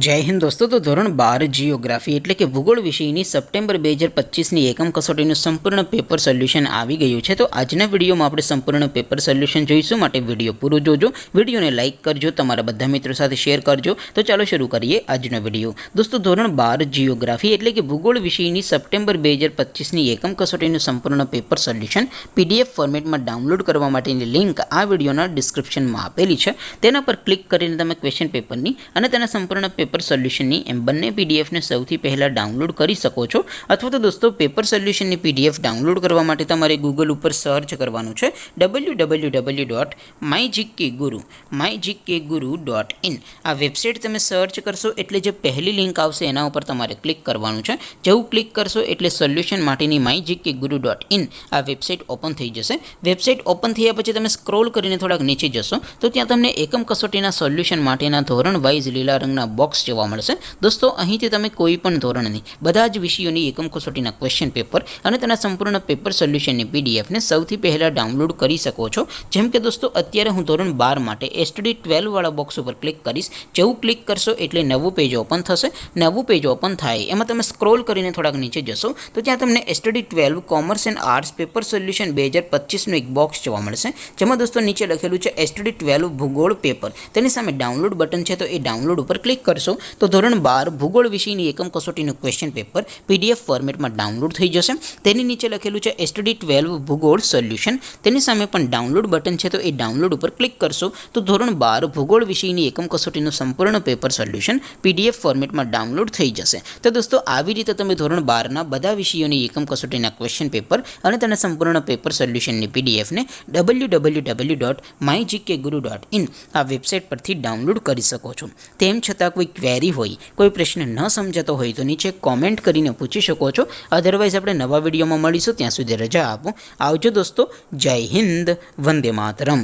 जय हिंद दोस्तों। तो धोरण 12 जियोग्राफी એટલે કે ભૂગોળ વિષયની સપ્ટેમ્બર 2025ની એકમ કસોટીનું સંપૂર્ણ પેપર સોલ્યુશન આવી ગયું છે। તો આજના વિડીયોમાં આપણે સંપૂર્ણ પેપર સોલ્યુશન જોઈશું, માટે વિડીયો પૂરો જોજો, વિડીયોને લાઇક કરજો, તમારા બધા મિત્રો સાથે શેર કરજો। તો ચાલો શરૂ કરીએ આજનો વિડીયો। દોસ્તો ધોરણ 12 जियोग्राफी એટલે કે ભૂગોળ વિષયની સપ્ટેમ્બર 2025ની એકમ કસોટીનું સંપૂર્ણ પેપર સોલ્યુશન પીડીએફ ફોર્મેટમાં ડાઉનલોડ કરવા માટેની લિંક આ વિડીયોના ડિસ્ક્રિપ્શનમાં આપેલી છે। તેના પર ક્લિક કરીને તમે ક્વેશ્ચન પેપરની અને તેના સંપૂર્ણ पेपर सोल्यूशन एम बने पीडीएफ ने सौथी पहला डाउनलॉड कर सको छो। अथवा तो दोस्तों पेपर सोल्यूशन पीडीएफ डाउनलॉड करवा माटे तमारे गूगल पर सर्च करवानुं छे www.mygkguru.in। आ वेबसाइट तमे सर्च करशो एटले जे पहली लिंक आवशे एना उपर तमारे क्लिक करवानुं छे। जेवुं क्लिक करशो एटले सोल्यूशन माटेनी mygkguru.in आ वेबसाइट ओपन थई जशे। वेबसाइट ओपन थया पछी तमे स्क्रॉल करीने थोड़ाक नीचे जशो तो त्यां तमने एकम कसोटीना सोल्यूशन माटेना धोरण वाइज लीला रंगना बॉक्स जोवा मळशे। दोस्तों અહીંથી તમે કોઈ પણ ધોરણની બધા જ વિષયોની એકમ કસોટીના ક્વેશ્ચન પેપર અને તેના સંપૂર્ણ પેપર સોલ્યુશનની પીડીએફ ને સૌથી પહેલા ડાઉનલોડ કરી શકો છો। જેમ કે દોસ્તો અત્યારે હું ધોરણ 12 માટે એસટીડી 12 વાળા બોક્સ ઉપર ક્લિક કરીશ। જેવું ક્લિક કરશો એટલે નવું પેજ ઓપન થશે। નવું પેજ ઓપન થાય એમાં તમે સ્ક્રોલ કરીને થોડાક નીચે જશો તો ત્યાં તમને STD 12 commerce and arts paper solution 2025 નું એક બોક્સ જોવા મળશે। જેમાં દોસ્તો નીચે લખેલું છે એસટીડી 12 ભૂગોળ પેપર, તેની સામે ડાઉનલોડ બટન છે, તો એ ડાઉનલોડ ઉપર ક્લિક કરશો तो धोरण 12 भूगोल विषयनी एकम कसोटीનું क्वेश्चन पेपर पीडीएफ फॉर्मेट में डाउनलॉड थई जशे। तेनी नीचे लखेलुं छे एसटीडी 12 भूगोल सोल्यूशन, तेनी सामे पण डाउनलॉड बटन छे, तो ए डाउनलॉड पर क्लिक करशो तो धोरण 12 भूगोल विषयनी एकम कसोटीનું संपूर्ण पेपर सोल्यूशन पीडीएफ फॉर्मेट में डाउनलॉड थई जशे। तो दोस्तों આવી રીતે તમે ધોરણ 12 ના બધા વિષયોની એકમ કસોટીના ક્વેશ્ચન પેપર અને તેના સંપૂર્ણ પેપર સોલ્યુશનની પીડીએફ ને www.mygkguru.in આ વેબસાઇટ પરથી ડાઉનલોડ કરી શકો છો। તેમ છતાં કોઈ क्वेरी होय, कोई प्रश्न न समझातो होय तो नीचे कॉमेंट करीने पूछी शको छो। अदरवाइज आपणे नवा विडियोमां मळीशुं, त्यां सुधी रजा आपो। आवजो दोस्तों। जय हिंद, वंदे मातरम।